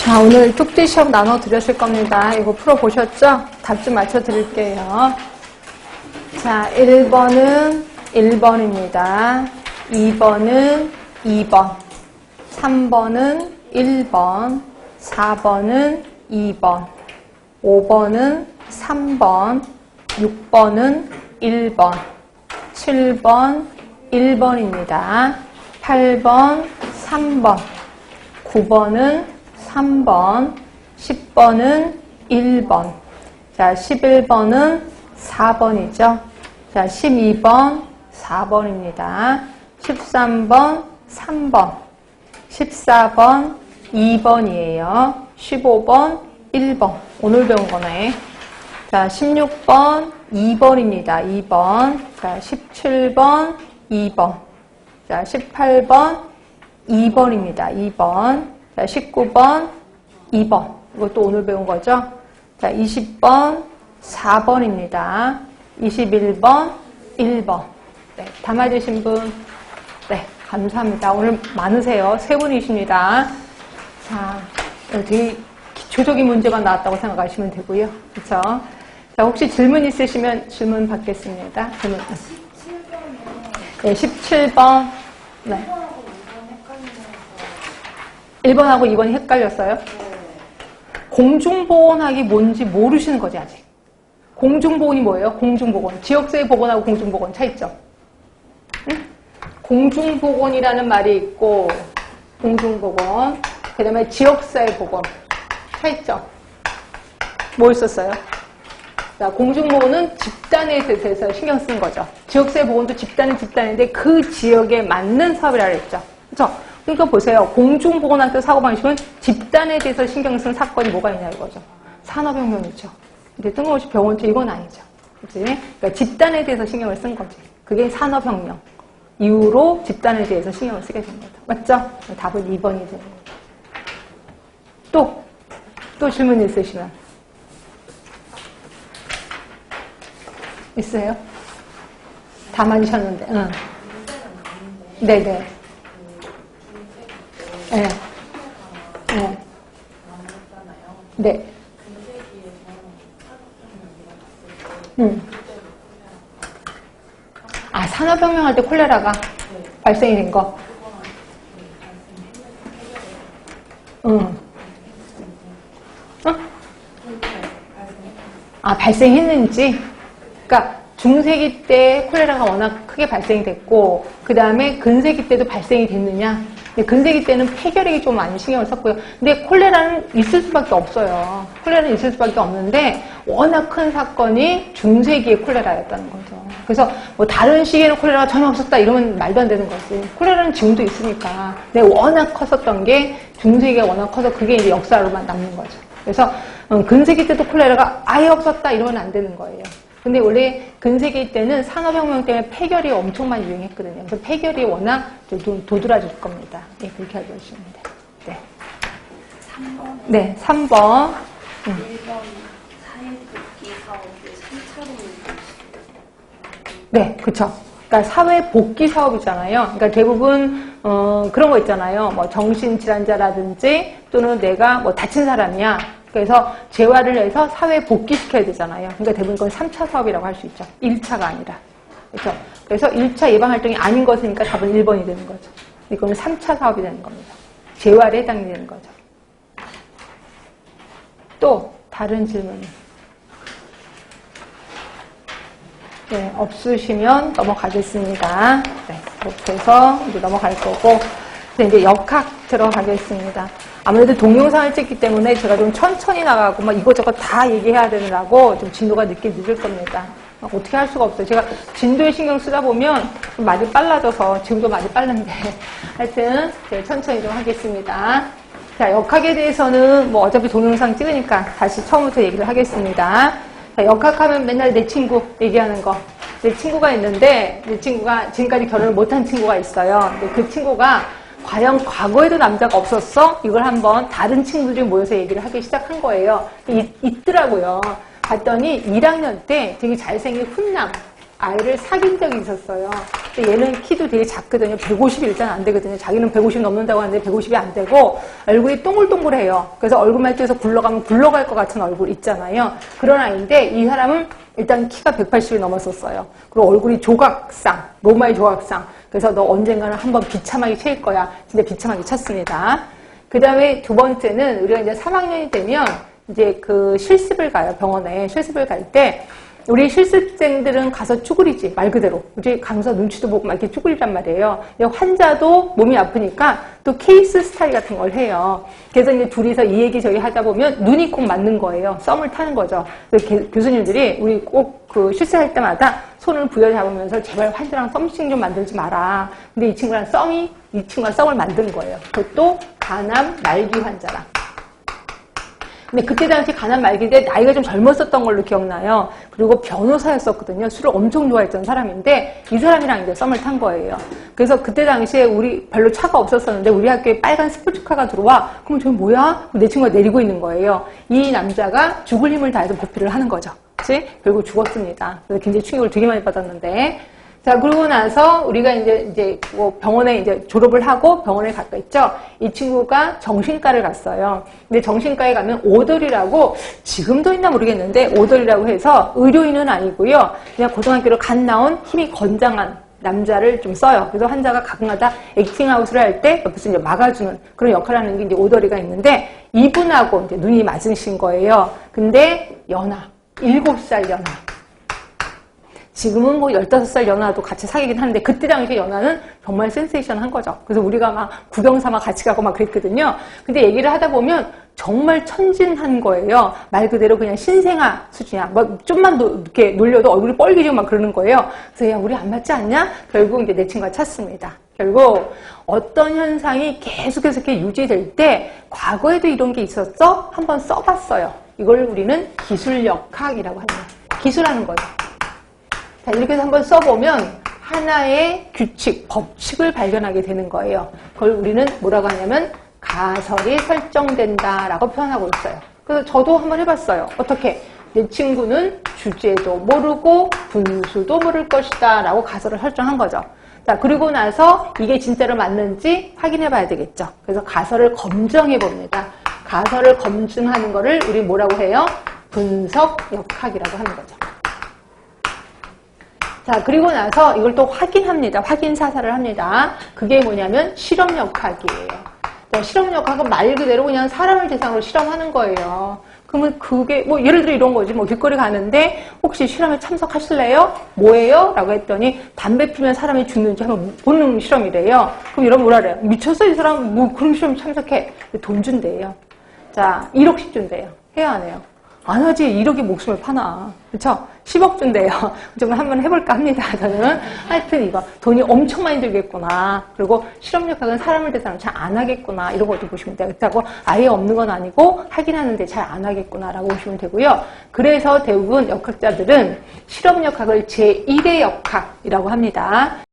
자, 오늘 쪽지 시험 나눠 드렸을 겁니다. 이거 풀어보셨죠? 답 좀 맞춰 드릴게요. 자, 1번은 1번입니다. 2번은 2번. 3번은 1번. 4번은 2번. 5번은 3번. 6번은 1번. 7번 1번입니다. 8번 3번. 9번은 3번, 10번은 1번, 자, 11번은 4번이죠. 자, 12번 4번입니다. 13번 3번, 14번 2번이에요. 15번 1번, 오늘 배운 거네. 자, 16번 2번입니다. 2번, 자, 17번 2번, 자, 18번 2번입니다. 2번. 자, 19번, 2번. 이것도 오늘 배운 거죠? 자, 20번, 4번입니다. 21번, 1번. 네, 다 맞으신 분? 네, 감사합니다. 오늘 많으세요. 3분이십니다. 자, 되게 기초적인 문제만 나왔다고 생각하시면 되고요. 그쵸? 자, 혹시 질문 있으시면 질문 받겠습니다. 질문. 네, 17번. 네. 1번하고 2번이 헷갈렸어요? 공중보건학이 뭔지 모르시는 거지, 아직. 공중보건이 뭐예요? 공중보건. 지역사회 보건하고 공중보건 차이죠? 응? 공중보건이라는 말이 있고, 공중보건. 그 다음에 지역사회 보건. 차이죠? 뭐 있었어요? 자, 공중보건은 집단에 대해서 신경 쓰는 거죠. 지역사회 보건도 집단은 집단인데 그 지역에 맞는 사업이라고 했죠. 그렇죠? 그러니까 보세요. 공중보건학교 사고방식은 집단에 대해서 신경 쓰는 사건이 뭐가 있냐 이거죠. 산업혁명이죠. 근데 뜬금없이 병원체 이건 아니죠. 그치? 그러니까 집단에 대해서 신경을 쓴 거지. 그게 산업혁명 이후로 집단에 대해서 신경을 쓰게 된 거죠. 맞죠? 답은 2번이 되는 거죠. 또 질문 있으시면. 있어요? 다 맞으셨는데. 응. 네네. 네. 네. 네. 아, 산업혁명 할 때 콜레라가 발생이 된 거? 응. 어? 아, 발생했는지? 그러니까 중세기 때 콜레라가 워낙 크게 발생이 됐고, 그 다음에 근세기 때도 발생이 됐느냐? 근데 근세기 때는 폐결핵이 좀 많이 신경을 썼고요. 근데 콜레라는 있을 수밖에 없어요. 콜레라는 있을 수밖에 없는데 워낙 큰 사건이 중세기의 콜레라였다는 거죠. 그래서 뭐 다른 시기에는 콜레라가 전혀 없었다 이러면 말도 안 되는 거지. 콜레라는 지금도 있으니까. 근데 워낙 컸었던 게 중세기가 워낙 커서 그게 이제 역사로만 남는 거죠. 그래서 근세기 때도 콜레라가 아예 없었다 이러면 안 되는 거예요. 근데 원래 근세기 때는 산업혁명 때문에 폐결이 엄청 많이 유행했거든요. 그래서 폐결이 워낙 도드라질 겁니다. 예, 그렇게 알고 계시면 돼요. 네. 3번. 네, 3번. 1번 사회복귀 사업을 3차로. 네, 그쵸. 그러니까 사회복귀 사업이잖아요. 그러니까 대부분, 그런 거 있잖아요. 뭐 정신질환자라든지 또는 내가 뭐 다친 사람이야. 그래서 재활을 해서 사회에 복귀시켜야 되잖아요. 그러니까 대부분 그건 3차 사업이라고 할 수 있죠. 1차가 아니라. 그렇죠? 그래서 1차 예방활동이 아닌 것이니까 답은 1번이 되는 거죠. 이거는 3차 사업이 되는 겁니다. 재활에 해당되는 거죠. 또 다른 질문. 네, 없으시면 넘어가겠습니다. 네, 이렇게 해서 이제 넘어갈 거고 이제 역학 들어가겠습니다. 아무래도 동영상을 찍기 때문에 제가 좀 천천히 나가고 막 이것저것 다 얘기해야 되느라고 좀 진도가 늦을 겁니다. 어떻게 할 수가 없어요. 제가 진도에 신경 쓰다 보면 좀 많이 빨라져서 지금도 많이 빠른데 하여튼 천천히 좀 하겠습니다. 자, 역학에 대해서는 뭐 어차피 동영상 찍으니까 다시 처음부터 얘기를 하겠습니다. 자, 역학하면 맨날 내 친구 얘기하는 거. 내 친구가 있는데 내 친구가 지금까지 결혼을 못한 친구가 있어요. 근데 그 친구가 과연 과거에도 남자가 없었어? 이걸 한번 다른 친구들이 모여서 얘기를 하기 시작한 거예요. 있더라고요. 봤더니 1학년 때 되게 잘생긴 훈남 아이를 사귄 적이 있었어요. 근데 얘는 키도 되게 작거든요. 150이 일단 안 되거든요. 자기는 150 넘는다고 하는데 150이 안 되고 얼굴이 동글동글해요. 그래서 얼굴 말투에서 굴러가면 굴러갈 것 같은 얼굴 있잖아요. 그런 아이인데 이 사람은 일단 키가 180이 넘었었어요. 그리고 얼굴이 조각상, 로마의 조각상. 그래서 너 언젠가는 한번 비참하게 칠 거야. 진짜 비참하게 쳤습니다. 그 다음에 두 번째는 우리가 이제 3학년이 되면 이제 그 실습을 가요. 병원에 실습을 갈 때 우리 실습생들은 가서 쭈그리지, 말 그대로. 우리 강사 눈치도 보고 막 이렇게 쭈그리란 말이에요. 환자도 몸이 아프니까 또 케이스 스타일 같은 걸 해요. 그래서 이제 둘이서 이 얘기 저기 하다 보면 눈이 꼭 맞는 거예요. 썸을 타는 거죠. 그래서 교수님들이 우리 꼭 그 실습할 때마다 손을 부여잡으면서 제발 환자랑 썸씽 좀 만들지 마라. 근데 이 친구랑 썸을 만든 거예요. 그것도 간암 말기 환자랑. 근데 그때 당시 간암 말기인데 나이가 좀 젊었었던 걸로 기억나요. 그리고 변호사였었거든요. 술을 엄청 좋아했던 사람인데 이 사람이랑 이제 썸을 탄 거예요. 그래서 그때 당시에 우리 별로 차가 없었었는데 우리 학교에 빨간 스포츠카가 들어와. 그럼 저기 뭐야? 내 친구가 내리고 있는 거예요. 이 남자가 죽을 힘을 다해서 보필을 하는 거죠. 그치? 결국 죽었습니다. 그래서 굉장히 충격을 되게 많이 받았는데. 자, 그러고 나서 우리가 이제 뭐 병원에 이제 졸업을 하고 병원에 갔겠죠. 이 친구가 정신과를 갔어요. 근데 정신과에 가면 오돌이라고 지금도 있나 모르겠는데 오돌이라고 해서 의료인은 아니고요. 그냥 고등학교를 갓 나온 힘이 건장한 남자를 좀 써요. 그래서 환자가 가끔가다 액팅아웃을 할 때 옆에서 이제 막아주는 그런 역할을 하는 게 이제 오돌이가 있는데 이분하고 이제 눈이 맞으신 거예요. 근데 연하, 7살 연하. 지금은 뭐 15살 연하도 같이 사귀긴 하는데 그때 당시에 연하는 정말 센세이션한 거죠. 그래서 우리가 막 구경 삼아 같이 가고 막 그랬거든요. 근데 얘기를 하다 보면 정말 천진한 거예요. 말 그대로 그냥 신생아 수준이야. 뭐 좀만 이렇게 놀려도 얼굴이 뻘개지고 막 그러는 거예요. 그래서 야, 우리 안 맞지 않냐? 결국 이제 내 친구가 찾습니다. 결국 어떤 현상이 계속해서 이렇게 유지될 때 과거에도 이런 게 있었어? 한번 써봤어요. 이걸 우리는 기술역학이라고 합니다. 기술하는 거죠. 자, 이렇게 해서 한번 써보면 하나의 규칙, 법칙을 발견하게 되는 거예요. 그걸 우리는 뭐라고 하냐면 가설이 설정된다라고 표현하고 있어요. 그래서 저도 한번 해봤어요. 어떻게? 내 친구는 주제도 모르고 분수도 모를 것이다 라고 가설을 설정한 거죠. 자, 그리고 나서 이게 진짜로 맞는지 확인해 봐야 되겠죠. 그래서 가설을 검증해 봅니다. 가설을 검증하는 거를 우리 뭐라고 해요? 분석역학이라고 하는 거죠. 자, 그리고 나서 이걸 또 확인합니다. 확인 사살을 합니다. 그게 뭐냐면 실험역학이에요. 자, 실험역학은 말 그대로 그냥 사람을 대상으로 실험하는 거예요. 그러면 그게 뭐 예를 들어 이런 거지. 뭐 길거리 가는데 혹시 실험에 참석하실래요? 뭐예요? 라고 했더니 담배 피면 사람이 죽는지 한번 보는 실험이래요. 그럼 여러분 뭐라 그래요? 미쳤어? 이 사람 뭐 그런 실험 참석해. 돈 준대요. 자, 1억씩 준대요. 해야 안 해요? 안 하지. 1억의 목숨을 파나. 그쵸? 10억 준대요. 정말 한번 해볼까 합니다. 저는. 하여튼 이거 돈이 엄청 많이 들겠구나. 그리고 실험역학은 사람을 대상으로 잘 안 하겠구나. 이런 것도 보시면 돼요. 그렇다고 아예 없는 건 아니고 하긴 하는데 잘 안 하겠구나. 라고 보시면 되고요. 그래서 대부분 역학자들은 실험역학을 제1의 역학이라고 합니다.